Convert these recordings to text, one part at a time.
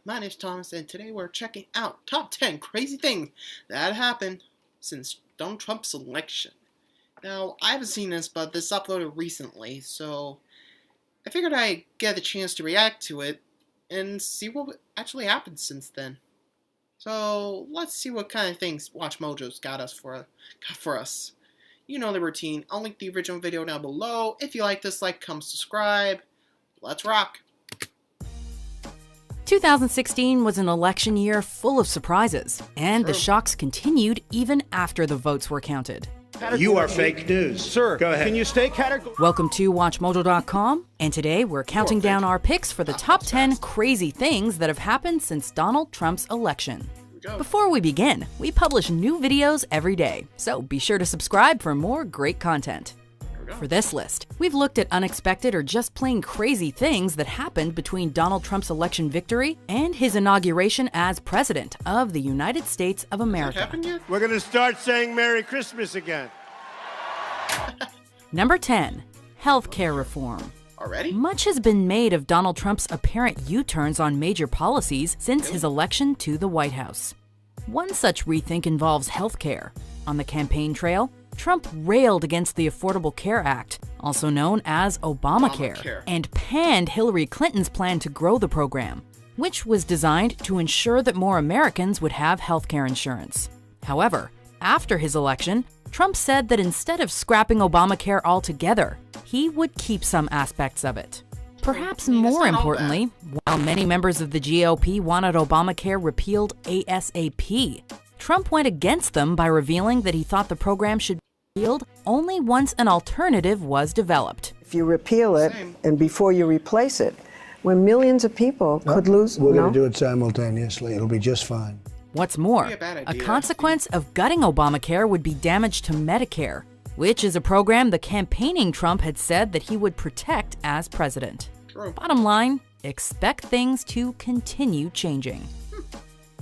My name's Thomas, and today we're checking out top 10 crazy things that happened since Donald Trump's election. Now, I haven't seen this, but this uploaded recently, so I figured I'd get a chance to react to it and see what actually happened since then. So let's see what kind of things Watch Mojo's got for us. You know the routine. I'll link the original video down below. If you like this, comment, subscribe. Let's rock. 2016 was an election year full of surprises, and the shocks continued even after the votes were counted. You are fake news. Sir, go ahead. Can you stay categorical? Welcome to WatchMojo.com, and today we're counting down our picks for the top 10 crazy things that have happened since Donald Trump's election. Before we begin, we publish new videos every day, so be sure to subscribe for more great content. For this list, we've looked at unexpected or just plain crazy things that happened between Donald Trump's election victory and his inauguration as President of the United States of America. We're going to start saying Merry Christmas again. Number 10. Healthcare reform. Already? Much has been made of Donald Trump's apparent U-turns on major policies since his election to the White House. One such rethink involves healthcare. On the campaign trail, Trump railed against the Affordable Care Act, also known as Obamacare, and panned Hillary Clinton's plan to grow the program, which was designed to ensure that more Americans would have healthcare insurance. However, after his election, Trump said that instead of scrapping Obamacare altogether, he would keep some aspects of it. Perhaps more importantly, while many members of the GOP wanted Obamacare repealed ASAP, Trump went against them by revealing that he thought the program should be repealed only once an alternative was developed. If you repeal it and before you replace it, when millions of people could lose... We're going to do it simultaneously. It'll be just fine. What's more, a consequence of gutting Obamacare would be damage to Medicare, which is a program the campaigning Trump had said that he would protect as president. Bottom line, expect things to continue changing.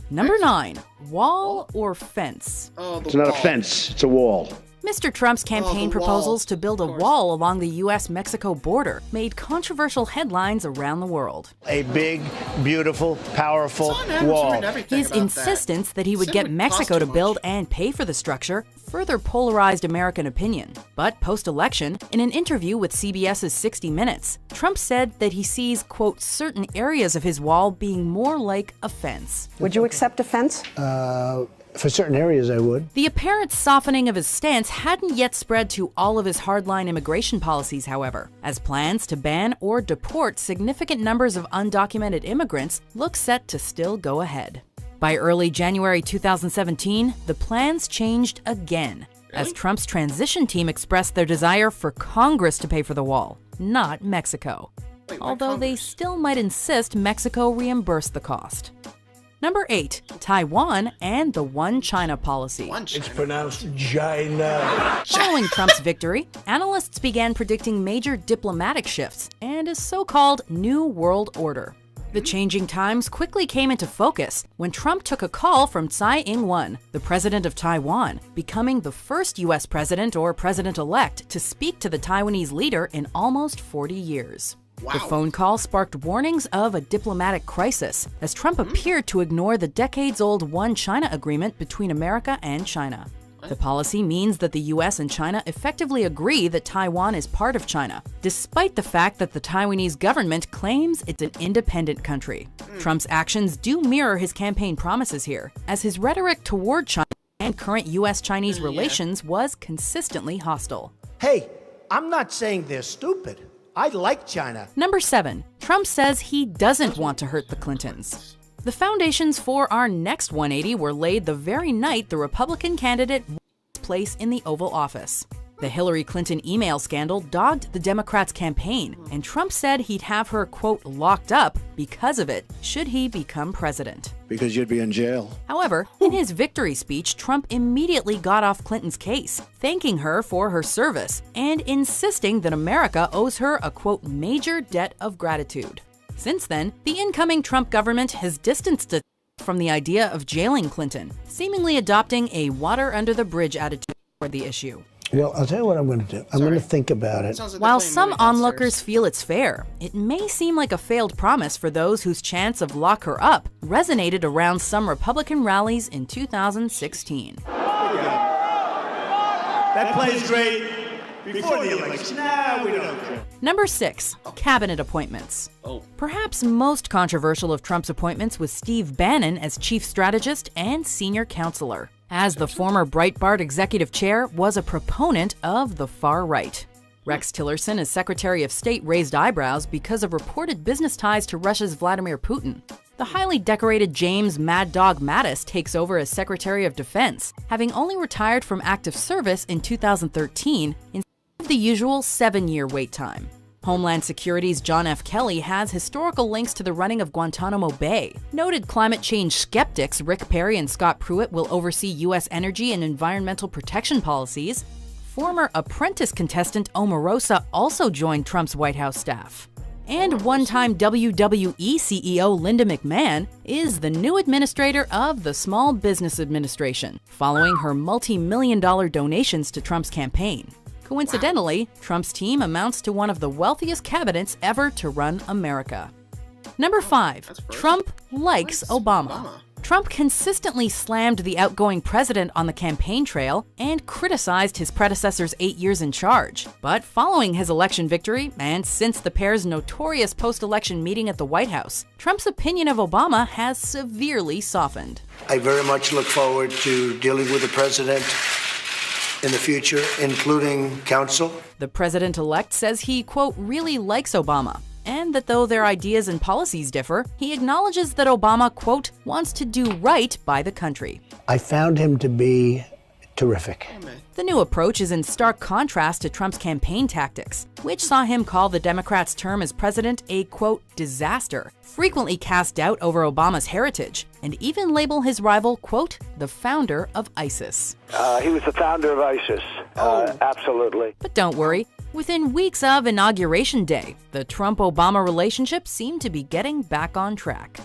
Number 9. Wall or fence? It's not a fence, it's a wall. Mr. Trump's campaign proposals to build a wall along the U.S.-Mexico border made controversial headlines around the world. A big, beautiful, powerful wall. His insistence that he would get Mexico to build and pay for the structure further polarized American opinion. But post-election, in an interview with CBS's 60 Minutes, Trump said that he sees, quote, certain areas of his wall being more like a fence. Would you accept a fence? For certain areas, I would. The apparent softening of his stance hadn't yet spread to all of his hardline immigration policies, however, as plans to ban or deport significant numbers of undocumented immigrants look set to still go ahead. By early January 2017, the plans changed again, as Trump's transition team expressed their desire for Congress to pay for the wall, not Mexico. Although they still might insist Mexico reimburse the cost. Number 8. Taiwan and the One China policy. It's pronounced China. Following Trump's victory, analysts began predicting major diplomatic shifts and a so-called New World Order. The changing times quickly came into focus when Trump took a call from Tsai Ing-wen, the president of Taiwan, becoming the first U.S. president or president-elect to speak to the Taiwanese leader in almost 40 years. The phone call sparked warnings of a diplomatic crisis, as Trump appeared to ignore the decades-old One China agreement between America and China. The policy means that the U.S. and China effectively agree that Taiwan is part of China, despite the fact that the Taiwanese government claims it's an independent country. Trump's actions do mirror his campaign promises here, as his rhetoric toward China and current U.S.-Chinese relations was consistently hostile. Hey, I'm not saying they're stupid. I like China. Number 7. Trump says he doesn't want to hurt the Clintons. The foundations for our next 180 were laid the very night the Republican candidate won his place in the Oval Office. The Hillary Clinton email scandal dogged the Democrats' campaign, and Trump said he'd have her, quote, locked up because of it, should he become president. Because you'd be in jail. However, in his victory speech, Trump immediately got off Clinton's case, thanking her for her service and insisting that America owes her a, quote, major debt of gratitude. Since then, the incoming Trump government has distanced itself from the idea of jailing Clinton, seemingly adopting a water under the bridge attitude toward the issue. Well, I'll tell you what I'm going to do. I'm going to think about it. Sounds like they're While playing some movie downstairs. onlookers feel it's fair, it may seem like a failed promise for those whose chants of lock her up resonated around some Republican rallies in 2016. That plays great before the election. Nah, we don't care. Number 6. Cabinet appointments. Oh. Perhaps most controversial of Trump's appointments was Steve Bannon as chief strategist and senior counselor, as the former Breitbart executive chair was a proponent of the far right. Rex Tillerson as Secretary of State raised eyebrows because of reported business ties to Russia's Vladimir Putin. The highly decorated James Mad Dog Mattis takes over as Secretary of Defense, having only retired from active service in 2013 instead of the usual 7-year wait time. Homeland Security's John F. Kelly has historical links to the running of Guantanamo Bay. Noted climate change skeptics Rick Perry and Scott Pruitt will oversee U.S. energy and environmental protection policies. Former Apprentice contestant Omarosa also joined Trump's White House staff. And one-time WWE CEO Linda McMahon is the new administrator of the Small Business Administration, following her multi-million-dollar donations to Trump's campaign. Coincidentally, Trump's team amounts to one of the wealthiest cabinets ever to run America. Number 5. Trump likes Obama. Trump consistently slammed the outgoing president on the campaign trail and criticized his predecessor's 8 years in charge. But following his election victory, and since the pair's notorious post-election meeting at the White House, Trump's opinion of Obama has severely softened. I very much look forward to dealing with the president in the future, including counsel. The president-elect says he, quote, really likes Obama, and that though their ideas and policies differ, he acknowledges that Obama, quote, wants to do right by the country. I found him to be terrific. The new approach is in stark contrast to Trump's campaign tactics, which saw him call the Democrats' term as president a, quote, disaster, frequently cast doubt over Obama's heritage, and even label his rival, quote, the founder of ISIS. He was the founder of ISIS. Absolutely. But don't worry, within weeks of Inauguration Day, the Trump-Obama relationship seemed to be getting back on track.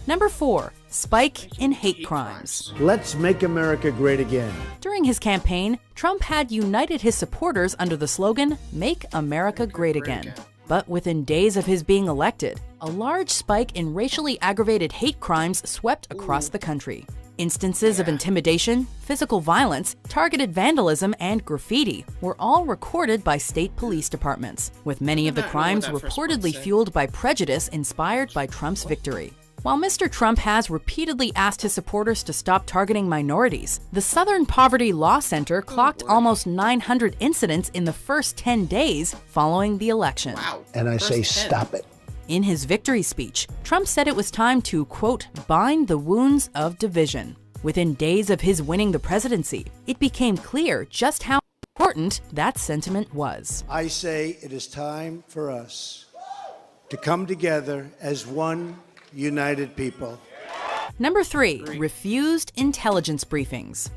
Number 4. Spike in hate crimes. Let's make America great again. During his campaign, Trump had united his supporters under the slogan, Make America Great Again. But within days of his being elected, a large spike in racially aggravated hate crimes swept across the country. Instances of intimidation, physical violence, targeted vandalism, and graffiti were all recorded by state police departments, with many of the crimes reportedly fueled by prejudice inspired by Trump's victory. While Mr. Trump has repeatedly asked his supporters to stop targeting minorities, the Southern Poverty Law Center clocked almost 900 incidents in the first 10 days following the election. Wow. And I say, stop it. In his victory speech, Trump said it was time to, quote, bind the wounds of division. Within days of his winning the presidency, it became clear just how important that sentiment was. I say it is time for us to come together as one united people. Number 3. Refused intelligence briefings.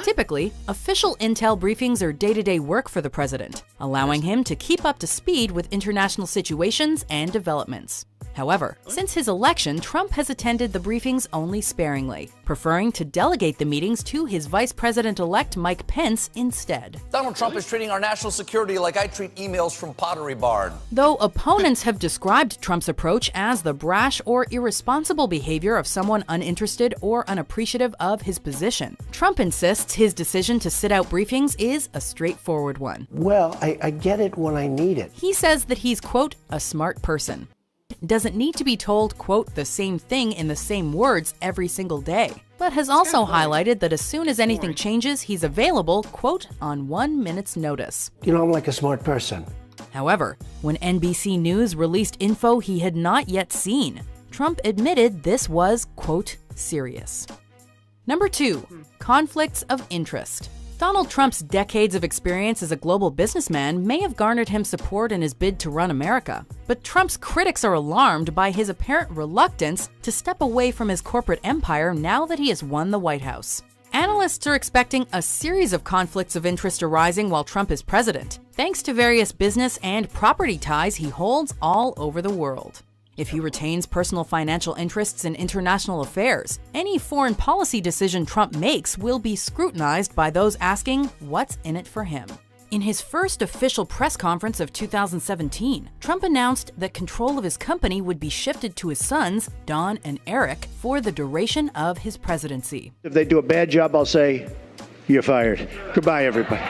Typically, official intel briefings are day-to-day work for the president, allowing him to keep up to speed with international situations and developments. However, since his election, Trump has attended the briefings only sparingly, preferring to delegate the meetings to his vice president-elect Mike Pence instead. Donald Trump is treating our national security like I treat emails from Pottery Barn. Though opponents have described Trump's approach as the brash or irresponsible behavior of someone uninterested or unappreciative of his position, Trump insists his decision to sit out briefings is a straightforward one. Well, I get it when I need it. He says that he's, quote, a smart person. Doesn't need to be told, quote, the same thing in the same words every single day, but has also highlighted that as soon as anything changes, he's available, quote, on 1 minute's notice. You know, I'm like a smart person. However, when NBC News released info he had not yet seen, Trump admitted this was, quote, serious. Number 2. Conflicts of interest. Donald Trump's decades of experience as a global businessman may have garnered him support in his bid to run America, but Trump's critics are alarmed by his apparent reluctance to step away from his corporate empire now that he has won the White House. Analysts are expecting a series of conflicts of interest arising while Trump is president, thanks to various business and property ties he holds all over the world. If he retains personal financial interests in international affairs, any foreign policy decision Trump makes will be scrutinized by those asking what's in it for him. In his first official press conference of 2017, Trump announced that control of his company would be shifted to his sons, Don and Eric, for the duration of his presidency. If they do a bad job, I'll say, you're fired. Goodbye, everybody.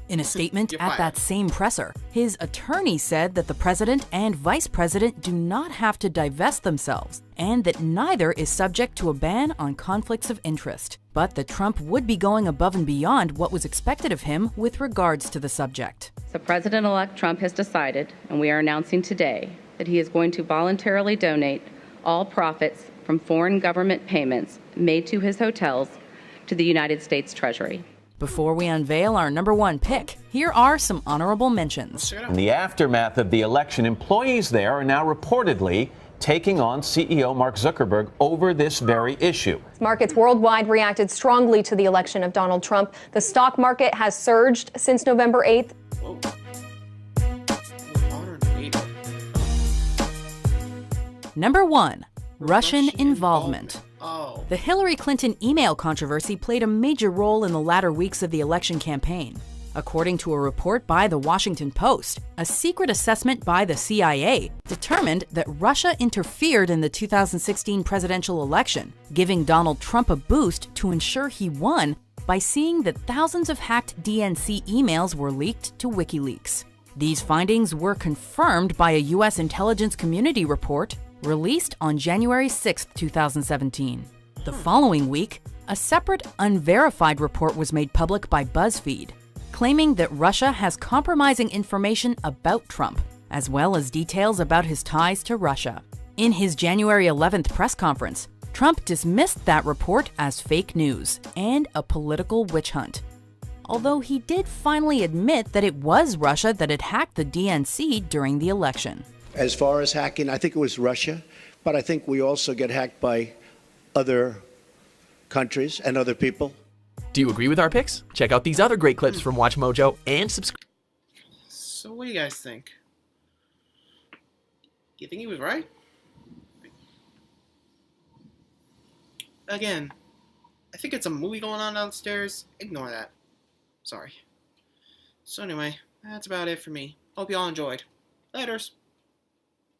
In a statement at that same presser, his attorney said that the president and vice president do not have to divest themselves, and that neither is subject to a ban on conflicts of interest, but that Trump would be going above and beyond what was expected of him with regards to the subject. So President-elect Trump has decided, and we are announcing today, that he is going to voluntarily donate all profits from foreign government payments made to his hotels to the United States Treasury. Before we unveil our number one pick, here are some honorable mentions. In the aftermath of the election, employees there are now reportedly taking on CEO Mark Zuckerberg over this very issue. Markets worldwide reacted strongly to the election of Donald Trump. The stock market has surged since November 8th. Number 1. Russian involvement. Oh. The Hillary Clinton email controversy played a major role in the latter weeks of the election campaign. According to a report by The Washington Post, a secret assessment by the CIA determined that Russia interfered in the 2016 presidential election, giving Donald Trump a boost to ensure he won by seeing that thousands of hacked DNC emails were leaked to WikiLeaks. These findings were confirmed by a U.S. intelligence community report released on January 6, 2017. The following week, a separate, unverified report was made public by BuzzFeed, claiming that Russia has compromising information about Trump, as well as details about his ties to Russia. In his January 11th press conference, Trump dismissed that report as fake news and a political witch hunt. Although he did finally admit that it was Russia that had hacked the DNC during the election. As far as hacking, I think it was Russia, but I think we also get hacked by other countries and other people. Do you agree with our picks? Check out these other great clips from WatchMojo and subscribe. So what do you guys think? You think he was right? Again, I think it's a movie going on downstairs. Ignore that. Sorry. So anyway, that's about it for me. Hope y'all enjoyed. Laters.